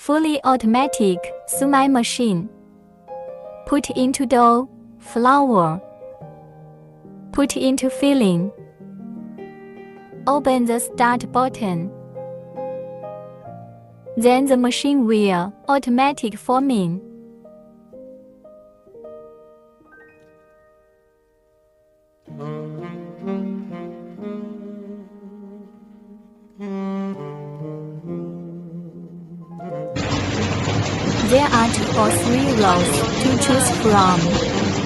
fully automatic sewing machine. Put into dough, flour. Put into filling. Open the start button. Then the machine will automatic forming. There are 2 or 3 rows to choose from.